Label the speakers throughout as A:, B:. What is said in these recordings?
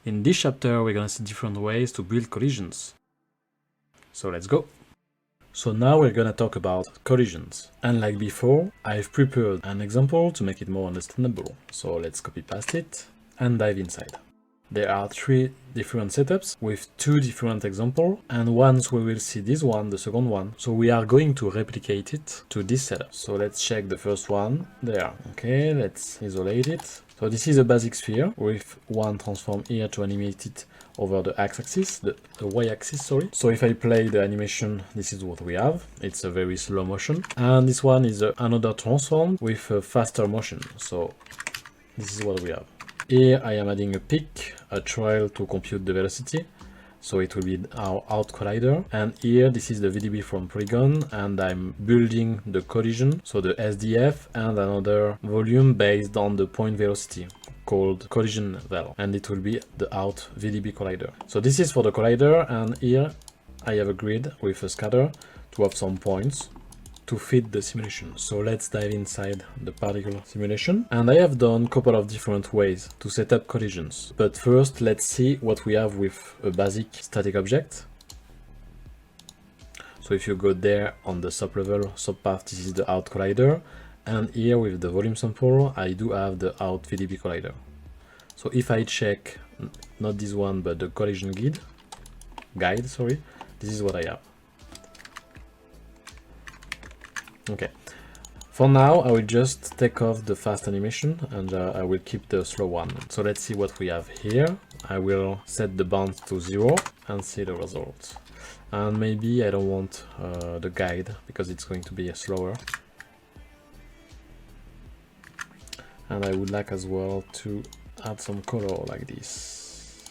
A: In this chapter, we're gonna see different ways to build collisions. So let's go. So now we're gonna talk about collisions. And like before, I've prepared an example to make it more understandable. So let's copy past it and dive inside. There are 3 different setups with 2 different examples, and once we will see this one, the second one, so we are going to replicate it to this setup. So let's check the first one there. Okay, let's isolate it. So this is a basic sphere with one transform here to animate it over the x-axis, the y-axis, sorry. So if I play the animation, this is what we have. It's a very slow motion. And this one is another transform with a faster motion. So this is what we have. Here I am adding a peak, a trail to compute the velocity. So it will be our out collider. And here this is the VDB from Polygon, and I'm building the collision, so the SDF and another volume based on the point velocity called collision vel, and it will be the out VDB collider. So this is for the collider, and here I have a grid with a scatter to have some points to fit the simulation. So let's dive inside the particle simulation. And I have done a couple of different ways to set up collisions. But first, let's see what we have with a basic static object. So if you go there on the sub-level, sub-path, this is the out collider. And here with the volume sample, I do have the out VDB collider. So if I check, not this one, but the collision guide, this is what I have. Okay, for now I will just take off the fast animation and I will keep the slow one. So let's see what we have here. I will set the bounce to 0 and see the results. And maybe I don't want the guide because it's going to be slower. And I would like as well to add some color like this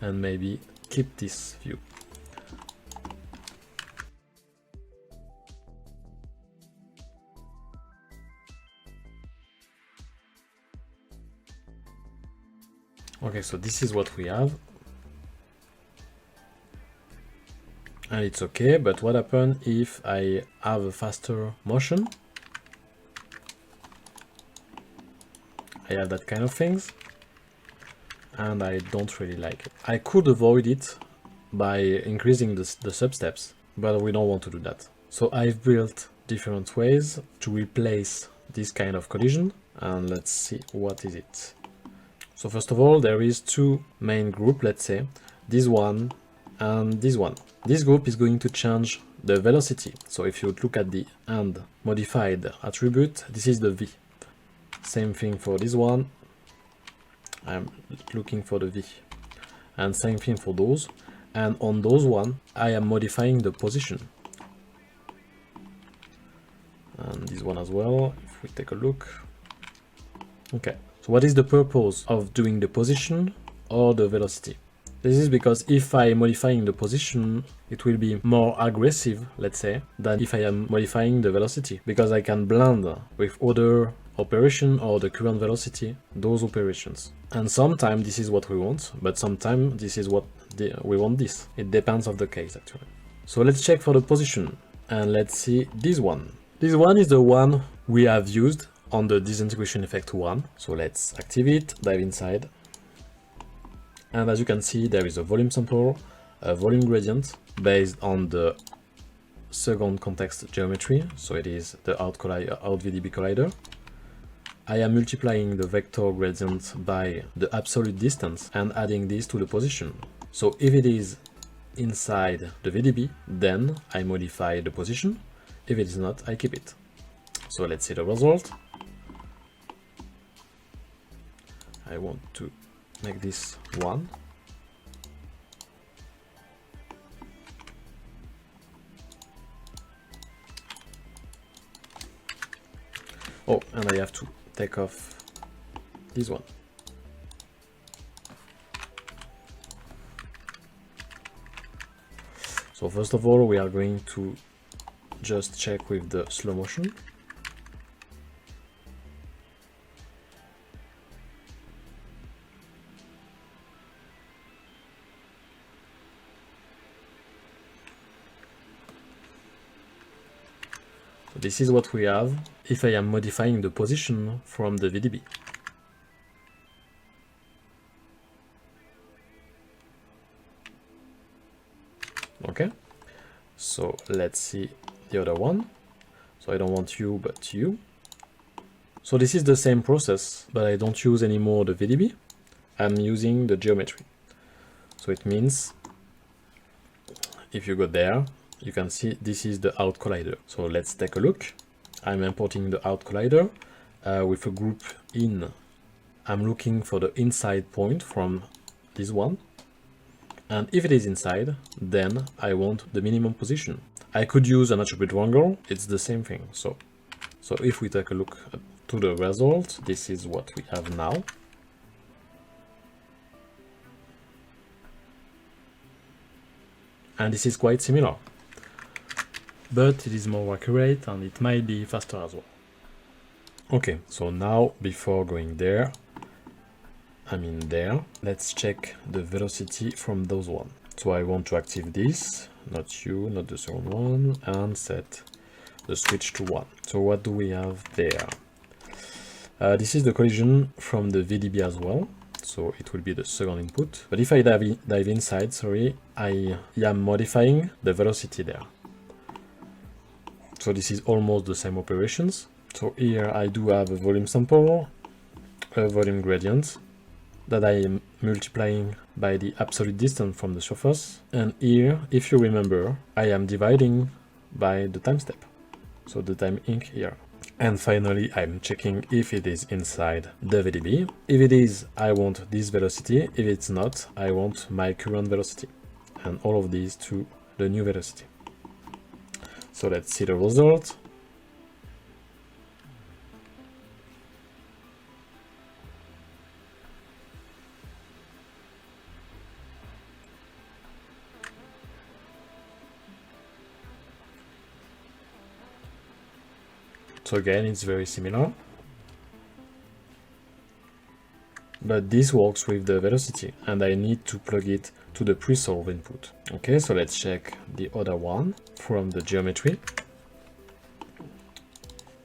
A: and maybe keep this view. Okay, so this is what we have. And it's okay, but what happens if I have a faster motion? I have that kind of things, and I don't really like it. I could avoid it by increasing the sub-steps, but we don't want to do that. So I've built different ways to replace this kind of collision, and let's see what is it. So first of all, there is 2 main groups, let's say, this one and this one. This group is going to change the velocity. So if you look at the and modified attribute, this is the V. Same thing for this one. I'm looking for the V. And same thing for those. And on those one, I am modifying the position. And this one as well, if we take a look. Okay. So what is the purpose of doing the position or the velocity? This is because if I'm modifying the position, it will be more aggressive, let's say, than if I am modifying the velocity, because I can blend with other operation or the current velocity, those operations. And sometimes this is what we want, but sometimes this is what we want this. It depends on the case actually. So let's check for the position and let's see this one. This one is the one we have used on the disintegration effect 1. So let's activate it, dive inside. And as you can see, there is a volume sample, a volume gradient based on the second context geometry. So it is the out VDB collider. I am multiplying the vector gradient by the absolute distance and adding this to the position. So if it is inside the VDB, then I modify the position. If it is not, I keep it. So let's see the result. I want to make this 1. Oh, and I have to take off this one. So first of all, we are going to just check with the slow motion. So this is what we have if I am modifying the position from the VDB. Okay, so let's see the other one. So I don't want you, but you. So this is the same process, but I don't use anymore the VDB. I'm using the geometry. So it means if you go there, you can see this is the out collider. So let's take a look. I'm importing the out collider with a group in. I'm looking for the inside point from this one. And if it is inside, then I want the minimum position. I could use an attribute wrangler, it's the same thing. So if we take a look to the result, this is what we have now. And this is quite similar, but it is more accurate and it might be faster as well. Okay, so now before going there, there, let's check the velocity from those one. So I want to active this, not you, not the second one, and set the switch to 1. So what do we have there? This is the collision from the VDB as well. So it will be the second input. But if I dive inside, sorry, I am modifying the velocity there. So this is almost the same operations. So here I do have a volume sample, a volume gradient that I am multiplying by the absolute distance from the surface. And here, if you remember, I am dividing by the time step. So the time inc here. And finally, I'm checking if it is inside the VDB. If it is, I want this velocity. If it's not, I want my current velocity. And all of these to the new velocity. So let's see the result. So again, it's very similar, but this works with the velocity and I need to plug it to the pre-solve input. Okay, so let's check the other one from the geometry.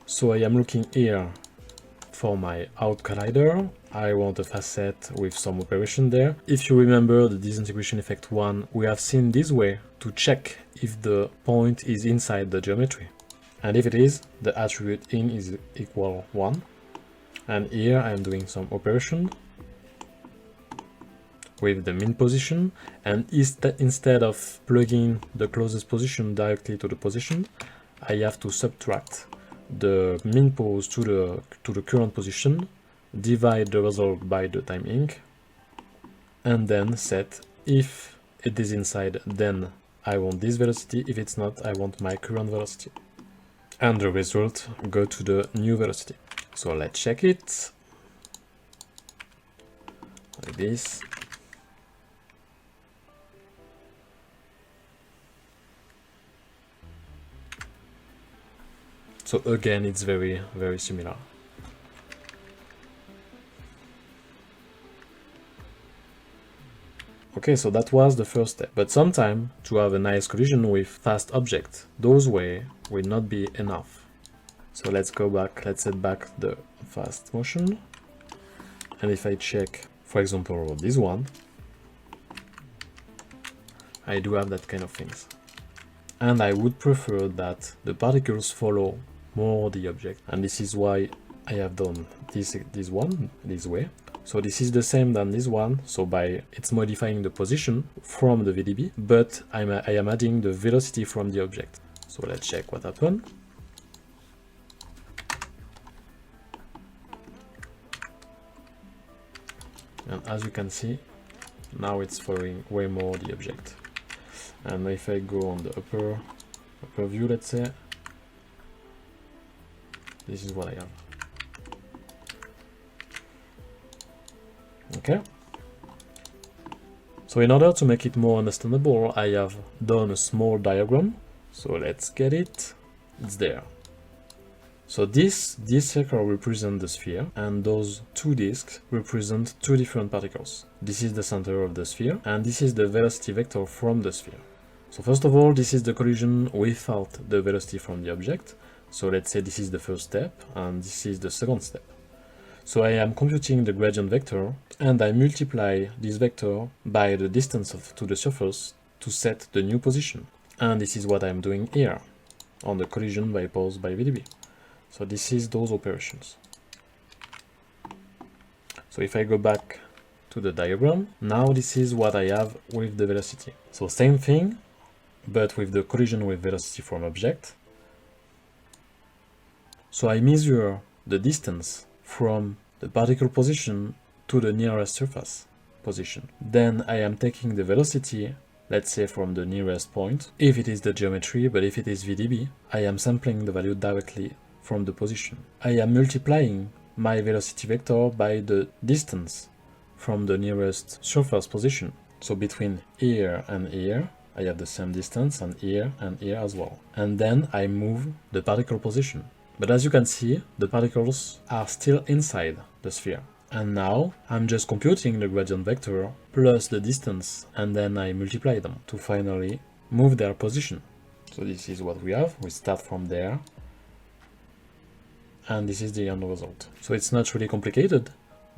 A: So I am looking here for my out collider. I want a facet with some operation there. If you remember the disintegration effect 1, we have seen this way to check if the point is inside the geometry. And if it is, the attribute in is equal 1. And here I am doing some operation with the min position. And instead of plugging the closest position directly to the position, I have to subtract the min pose to the current position, divide the result by the time inc, and then set if it is inside, then I want this velocity. If it's not, I want my current velocity. And the result go to the new velocity. So let's check it like this. So again, it's very, very similar. Okay, so that was the first step. But sometimes to have a nice collision with fast objects, those way will not be enough. So let's go back, let's set back the fast motion. And if I check, for example, this one, I do have that kind of things. And I would prefer that the particles follow more the object. And this is why I have done this one, this way. So this is the same than this one. So it's modifying the position from the VDB, but I am adding the velocity from the object. So let's check what happened. And as you can see, now it's following way more the object. And if I go on the upper view, let's say, this is what I have. Okay. So in order to make it more understandable, I have done a small diagram. So let's get it. It's there. So this circle represents the sphere, and those two disks represent two different particles. This is the center of the sphere, and this is the velocity vector from the sphere. So first of all, this is the collision without the velocity from the object. So let's say this is the first step, and this is the second step. So I am computing the gradient vector, and I multiply this vector by the distance to the surface to set the new position. And this is what I'm doing here on the collision by pose by VDB. So this is those operations. So if I go back to the diagram, now this is what I have with the velocity. So same thing, but with the collision with velocity from object. So I measure the distance from the particle position to the nearest surface position. Then I am taking the velocity, let's say from the nearest point, if it is the geometry, but if it is VDB, I am sampling the value directly from the position. I am multiplying my velocity vector by the distance from the nearest surface position. So between here and here, I have the same distance, and here as well. And then I move the particle position. But as you can see, the particles are still inside the sphere. And now I'm just computing the gradient vector plus the distance, and then I multiply them to finally move their position. So this is what we have. We start from there, and this is the end result. So it's not really complicated,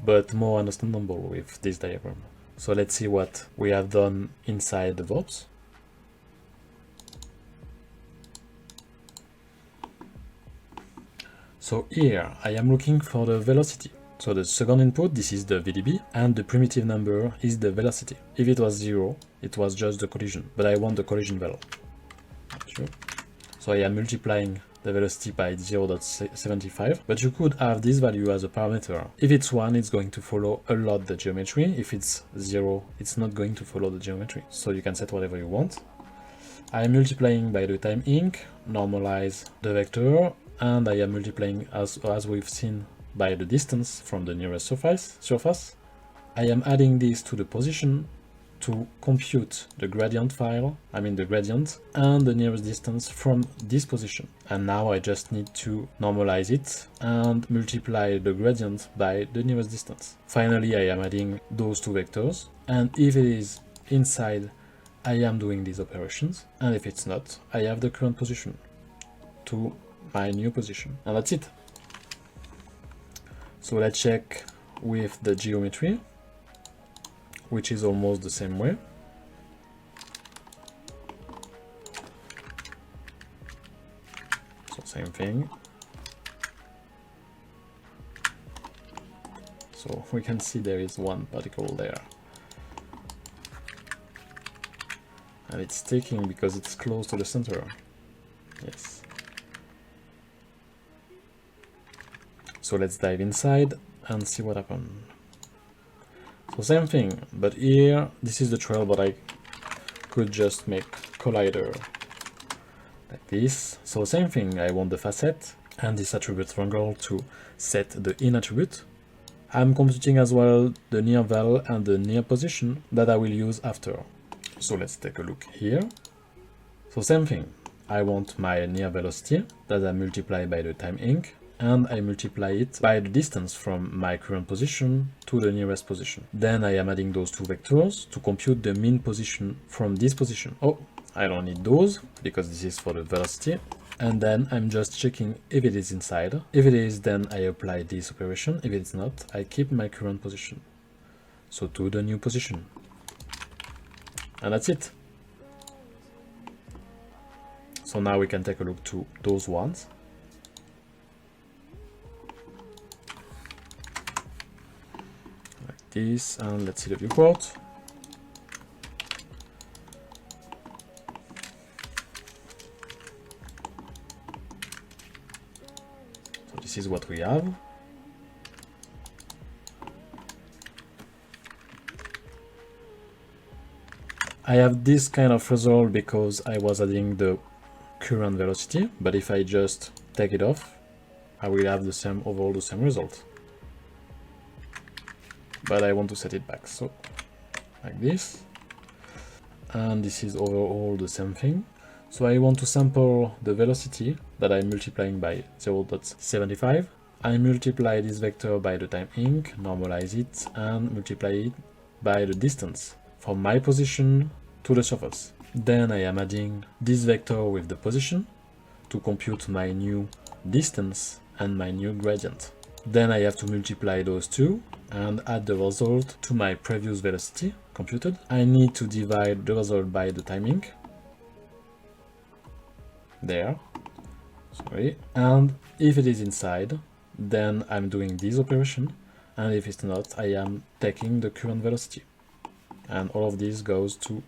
A: but more understandable with this diagram. So let's see what we have done inside the verbs. So here I am looking for the velocity. So the second input, this is the VDB, and the primitive number is the velocity. If it was 0, it was just the collision, but I want the collision value. Sure. So I am multiplying the velocity by 0.75, but you could have this value as a parameter. If it's 1, it's going to follow a lot the geometry. If it's 0, it's not going to follow the geometry. So you can set whatever you want. I am multiplying by the time inc, normalize the vector, and I am multiplying as we've seen by the distance from the nearest surface. I am adding this to the position to compute the gradient file, the gradient, and the nearest distance from this position. And now I just need to normalize it and multiply the gradient by the nearest distance. Finally, I am adding those two vectors, and if it is inside, I am doing these operations, and if it's not, I have the current position to my new position, and that's it. So let's check with the geometry, which is almost the same way. So same thing. So we can see there is one particle there. And it's taking because it's close to the center. Yes. So let's dive inside and see what happened. So same thing, but here, this is the trail, but I could just make collider like this. So same thing, I want the facet and this attribute triangle to set the in attribute. I'm computing as well the near val and the near position that I will use after. So let's take a look here. So same thing, I want my near velocity that I multiply by the time inc, and I multiply it by the distance from my current position to the nearest position. Then I am adding those two vectors to compute the mean position from this position. Oh, I don't need those because this is for the velocity. And then I'm just checking if it is inside. If it is, then I apply this operation. If it's not, I keep my current position. So to the new position. And that's it. So now we can take a look to those ones. This, and let's see the viewport. So this is what we have. I have this kind of result because I was adding the current velocity, but if I just take it off, I will have the same overall the same result. But I want to set it back, so like this, and this is overall the same thing. So I want to sample the velocity that I'm multiplying by 0.75. I multiply this vector by the time inc, normalize it, and multiply it by the distance from my position to the surface. Then I am adding this vector with the position to compute my new distance and my new gradient. Then I have to multiply those two and add the result to my previous velocity computed. I need to divide the result by the timing. There. Sorry. And if it is inside, then I'm doing this operation. And if it's not, I am taking the current velocity. And all of this goes to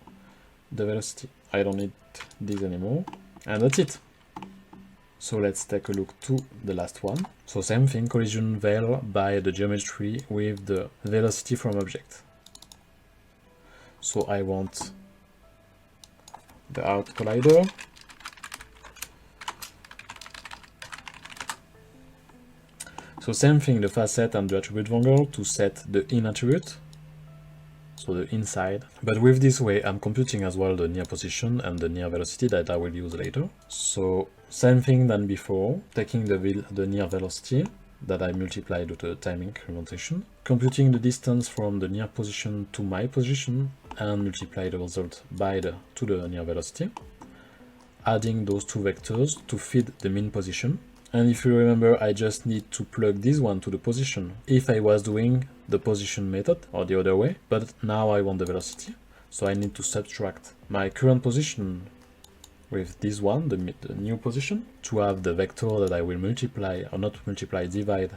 A: the velocity. I don't need this anymore. And that's it. So let's take a look to the last one. So same thing, collision vel by the geometry with the velocity from object. So I want the out collider. So same thing, the facet and the attribute wrangler to set the in attribute. So the inside. But with this way, I'm computing as well the near position and the near velocity that I will use later. So same thing than before, taking the near velocity that I multiply due to the timing incrementation, computing the distance from the near position to my position and multiply the result by the near velocity, adding those two vectors to feed the mean position. And if you remember, I just need to plug this one to the position if I was doing the position method or the other way, but now I want the velocity. So I need to subtract my current position with this one, the new position, to have the vector that I will multiply, or not multiply, divide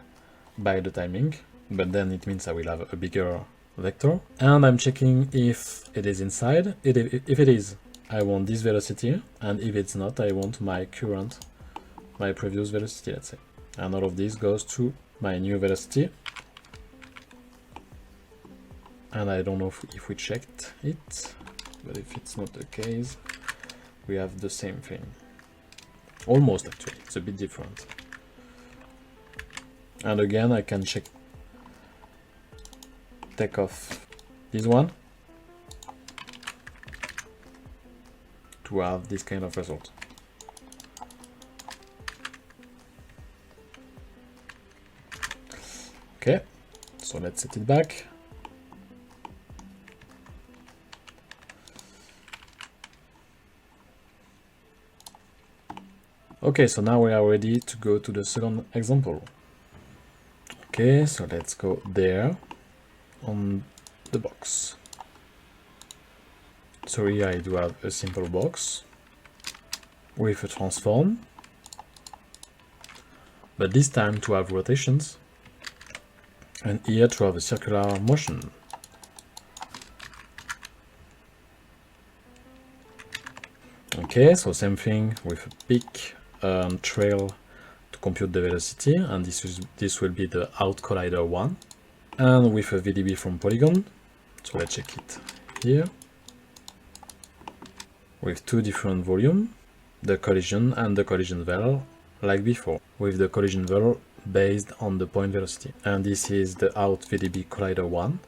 A: by the timing, but then it means I will have a bigger vector. And I'm checking if it is inside. If it is, I want this velocity, and if it's not, I want my previous velocity, let's say. And all of this goes to my new velocity. And I don't know if we checked it, but if it's not the case, we have the same thing. Almost, actually, it's a bit different. And again, I can take off this one to have this kind of result. Okay, so let's set it back. Okay, so now we are ready to go to the second example. Okay, so let's go there on the box. So here I do have a simple box with a transform, but this time to have rotations, and here to have a circular motion. Okay, so same thing with a peak trail to compute the velocity, and this will be the out collider 1, and with a VDB from polygon. So let's check it here with two different volumes, the collision and the collision vel, like before, with the collision vel based on the point velocity. And this is the out VDB collider 1,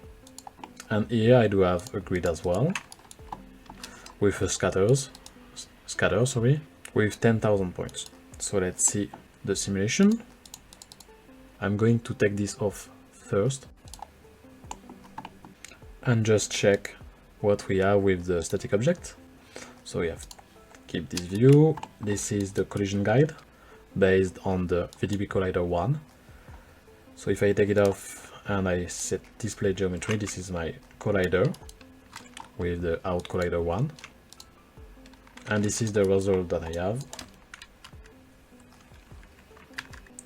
A: and here I do have a grid as well with a scatter, with 10,000 points. So let's see the simulation. I'm going to take this off first and just check what we have with the static object. So we have keep this view. This is the collision guide based on the VDB collider 1. So if I take it off and I set display geometry, this is my collider with the out collider 1. And this is the result that I have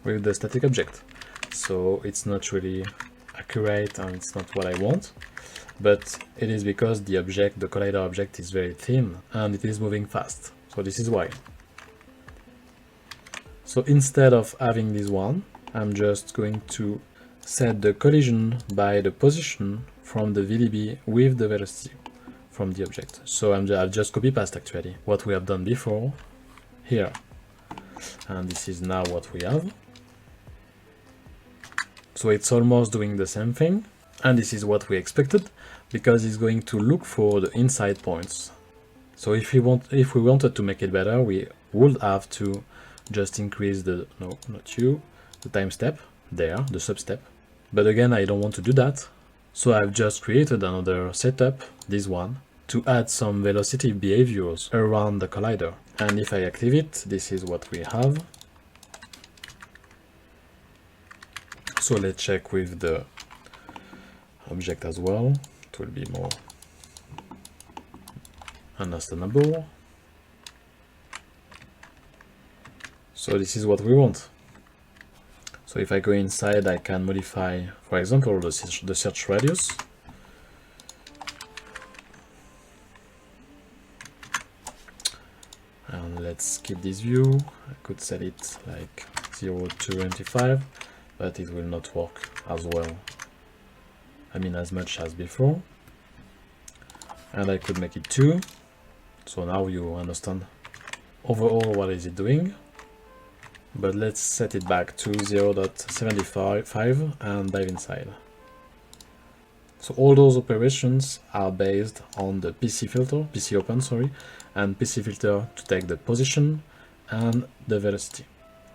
A: with the static object. So it's not really accurate and it's not what I want, but it is because the collider object is very thin and it is moving fast. So this is why. So instead of having this one, I'm just going to set the collision by the position from the VDB with the velocity from the object. So I've just copy paste actually what we have done before here, and this is now what we have. So it's almost doing the same thing, and this is what we expected because it's going to look for the inside points. So if we wanted to make it better, we would have to just increase the time step there, the sub step. But again, I don't want to do that. So I've just created another setup, this one, to add some velocity behaviors around the collider. And if I activate it, this is what we have. So let's check with the object as well. It will be more understandable. So this is what we want. So if I go inside, I can modify, for example, the search radius. And let's keep this view. I could set it like 0 to 25, but it will not work as well. I mean, as much as before. And I could make it 2. So now you understand overall what is it doing. But let's set it back to 0.75 and dive inside. So all those operations are based on the PC filter, PC open, sorry, and PC filter to take the position and the velocity.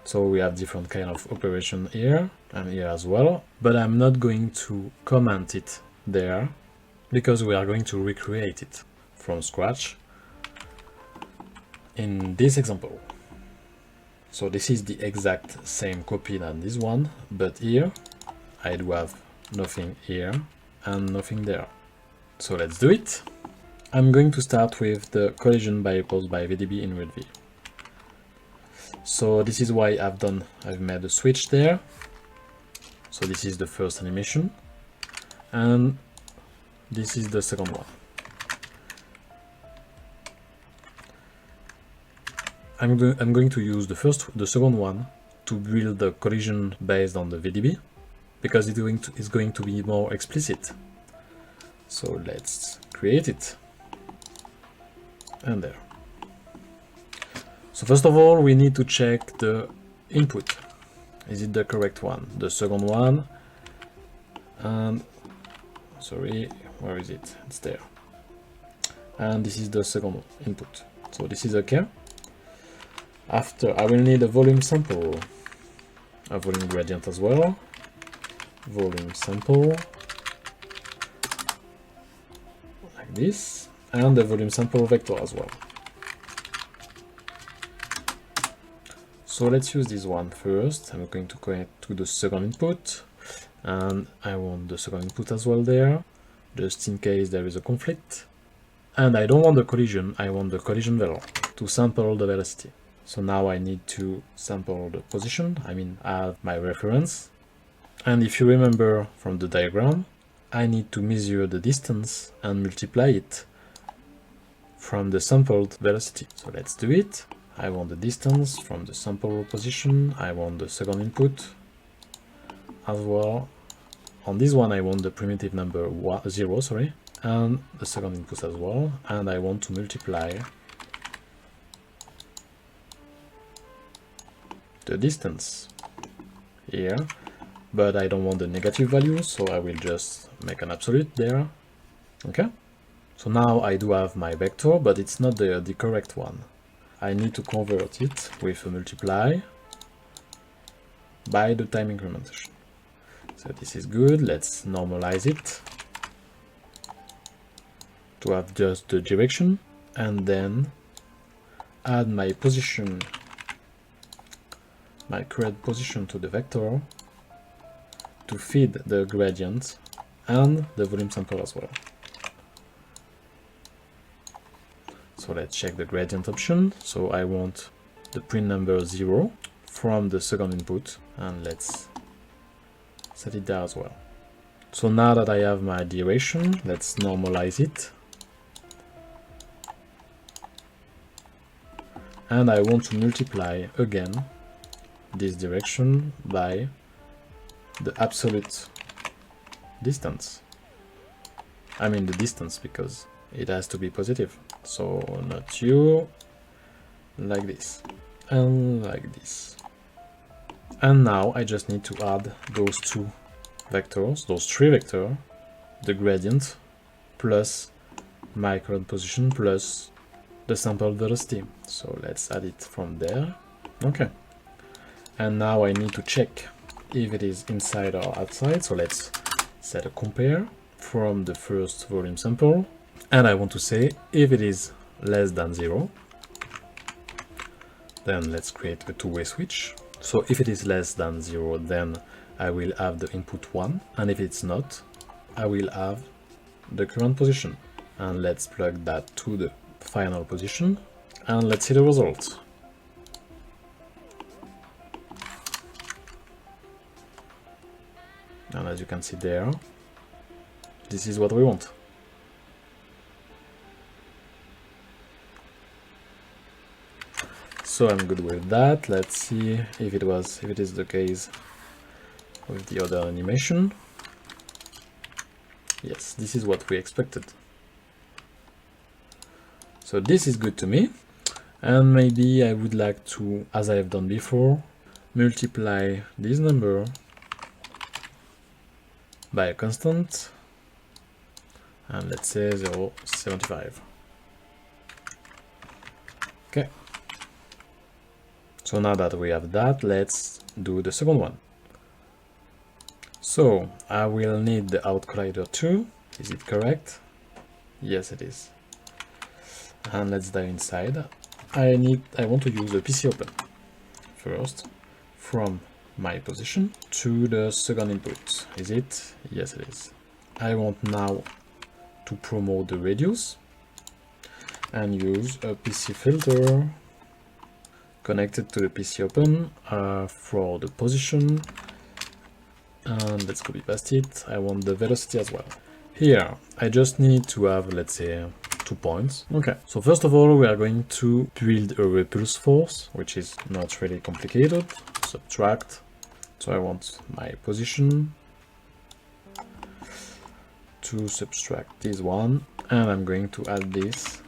A: So we have different kind of operation here and here as well, but I'm not going to comment it there because we are going to recreate it from scratch in this example. So this is the exact same copy than this one, but here I do have nothing here and nothing there. So let's do it. I'm going to start with the collision by equals by VDB in readv. So this is why I've made a switch there. So this is the first animation and this is the second one. I'm going to use the second one to build the collision based on the VDB because it's going to be more explicit. So let's create it. And there. So first of all, we need to check the input. Is it the correct one? The second one. And sorry, where is it? It's there. And this is the second input. So this is okay. After, I will need a volume sample, a volume gradient as well, volume sample, like this, and the volume sample vector as well. So let's use this one first. I'm going to connect to the second input, and I want the second input as well there, just in case there is a conflict. And I don't want the collision, I want the collision value to sample the velocity. So now I need to sample the position, I mean add my reference. And if you remember from the diagram, I need to measure the distance and multiply it from the sampled velocity. So let's do it. I want the distance from the sample position, I want the second input as well. On this one I want the primitive number 0, sorry, and the second input as well, and I want to multiply the distance here, but I don't want the negative value, so I will just make an absolute there. Okay, so now I do have my vector, but it's not the correct one. I need to convert it with a multiply by the time incrementation. So this is good. Let's normalize it to have just the direction, and then add my position, my correct position to the vector to feed the gradient and the volume sample as well. So let's check the gradient option. So I want the print number 0 from the second input, and let's set it there as well. So now that I have my duration, let's normalize it. And I want to multiply again this direction by the absolute distance. I mean the distance, because it has to be positive. So not you, like this, and like this. And now I just need to add those two vectors, those three vectors, the gradient plus my current position plus the sample velocity. So let's add it from there. Okay. And now I need to check if it is inside or outside. So let's set a compare from the first volume sample. And I want to say if it is less than 0, then let's create a two-way switch. So if it is less than 0, then I will have the input 1, and if it's not, I will have the current position. And let's plug that to the final position. And let's see the result. And as you can see there, this is what we want. So I'm good with that. Let's see if it is the case with the other animation. Yes, this is what we expected. So this is good to me. And maybe I would like to, as I have done before, multiply this number by a constant, and let's say 0.75. Okay. So now that we have that, let's do the second one. So I will need the out collider too. Is it correct? Yes, it is. And let's dive inside. I want to use the PC open first from my position to the second input. Is it? Yes, it is. I want now to promote the radius and use a PC filter connected to the PC open for the position. And let's copy paste it. I want the velocity as well. Here, I just need to have, let's say, 2 points. Okay, so first of all, we are going to build a repulse force, which is not really complicated. Subtract. So I want my position to subtract this one, and I'm going to add this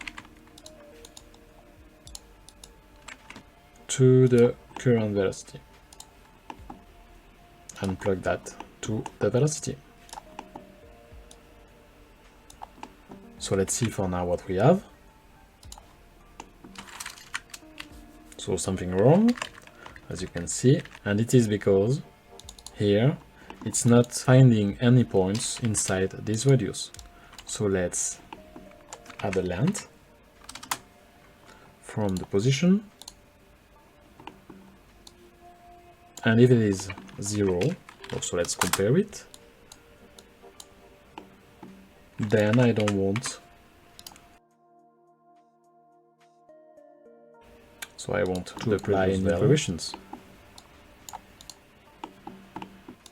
A: to the current velocity and plug that to the velocity. So let's see for now what we have. So something wrong, as you can see, and it is because here it's not finding any points inside this radius. So let's add a length from the position, and if it is 0, so let's compare it, then I don't want, so I want to apply any variations.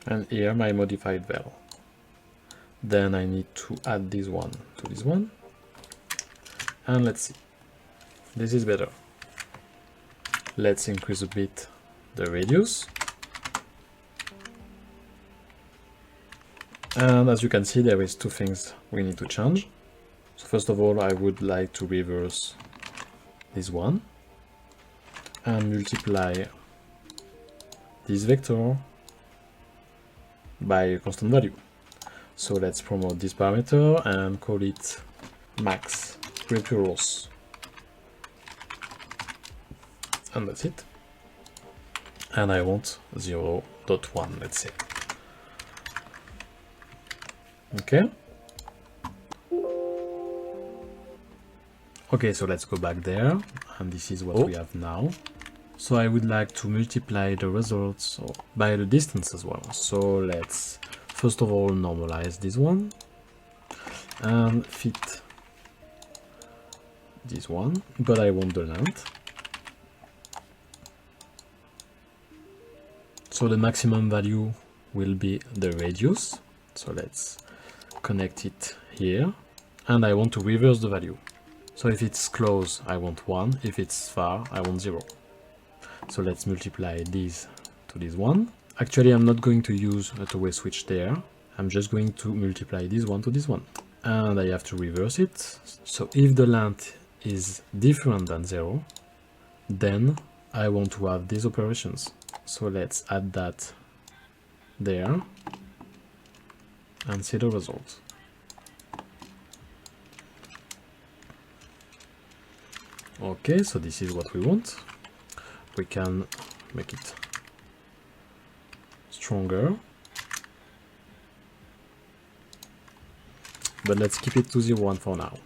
A: And here my modified val. Then I need to add this one to this one, and let's see, this is better. Let's increase a bit the radius. And as you can see, there is 2 things we need to change. So first of all, I would like to reverse this one and multiply this vector by a constant value. So let's promote this parameter and call it max repulse. And that's it. And I want 0.1, let's say. Okay. Okay, so let's go back there, and this is what we have now. So I would like to multiply the results by the distance as well. So let's first of all normalize this one and fit this one, but I want the length. So the maximum value will be the radius. So let's connect it here, and I want to reverse the value. So if it's close, I want 1. If it's far, I want 0. So let's multiply this to this one. Actually, I'm not going to use a two-way switch there. I'm just going to multiply this one to this one. And I have to reverse it. So if the length is different than 0, then I want to have these operations. So let's add that there and see the result. Okay, so this is what we want. We can make it stronger, but let's keep it to 0.1 for now.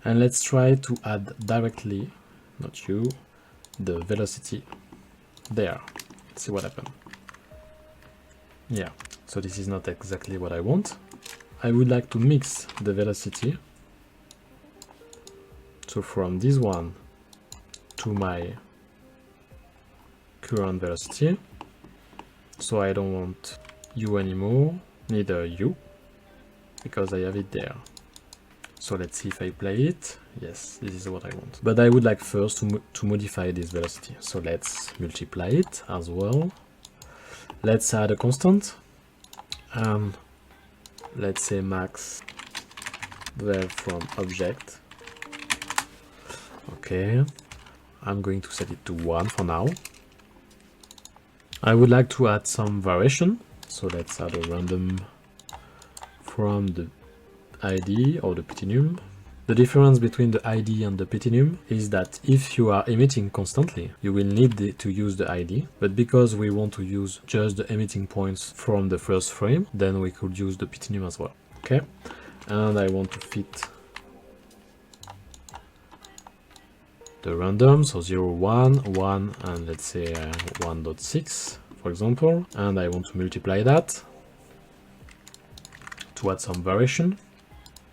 A: And let's try to add directly, not you, the velocity there. Let's see what happens. Yeah, So this is not exactly what I want. I would like to mix the velocity. So from this one to my current velocity. So I don't want U anymore, neither U, because I have it there. So let's see if I play it. Yes, this is what I want. But I would like first to modify this velocity. So let's multiply it as well. Let's add a constant. And let's say max vel from object. Okay. I'm going to set it to 1 for now. I would like to add some variation. So let's add a random from the ID or the pitinum. The difference between the ID and the pitinum is that if you are emitting constantly, you will need to use the ID. But because we want to use just the emitting points from the first frame, then we could use the pitinum as well. Okay. And I want to fit the random, so 0, 1, 1, and let's say 1.6, for example. And I want to multiply that to add some variation.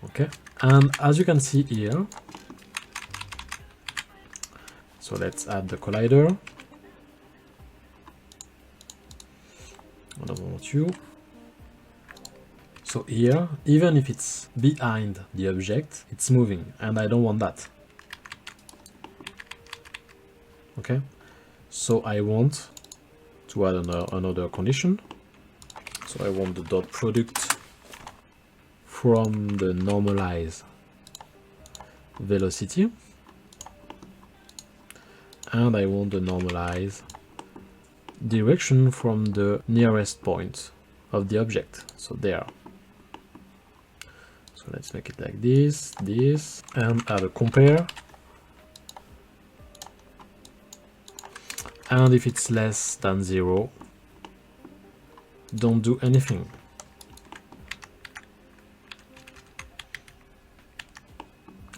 A: Okay, and as you can see here, so let's add the collider. I don't want you. So here, even if it's behind the object, it's moving, and I don't want that. Okay, so I want to add another condition. So I want the dot product from the normalized velocity, and I want the normalized direction from the nearest point of the object, so there. So let's make it like this, and add a compare. And if it's less than 0, don't do anything.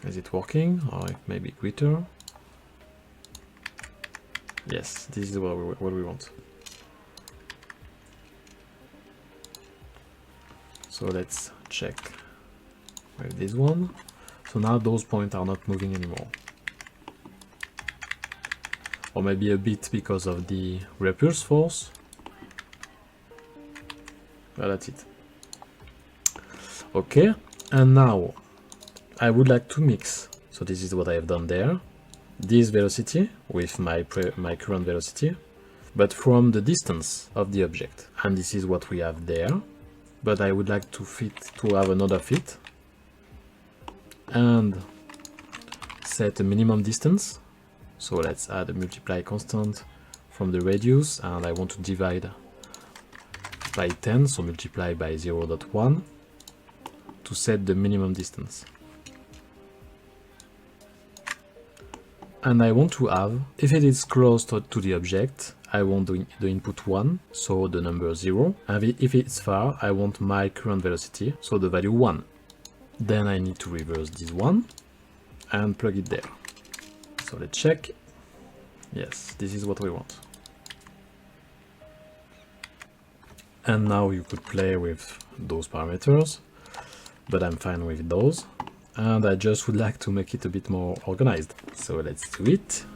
A: Is it working, or it may be greater? Yes, this is what we want. So let's check with this one. So now those points are not moving anymore. Or maybe a bit because of the repulse force. Well, that's it. Okay, and now I would like to mix. So this is what I have done there. This velocity with my current velocity, but from the distance of the object. And this is what we have there. But I would like to have another fit and set a minimum distance. So let's add a multiply constant from the radius, and I want to divide by 10, so multiply by 0.1 to set the minimum distance. And I want to have, if it is close to the object, I want the input 1, so the number 0, and if it's far, I want my current velocity, so the value 1. Then I need to reverse this one and plug it there. So let's check. Yes, this is what we want. And now you could play with those parameters, but I'm fine with those. And I just would like to make it a bit more organized. So let's do it.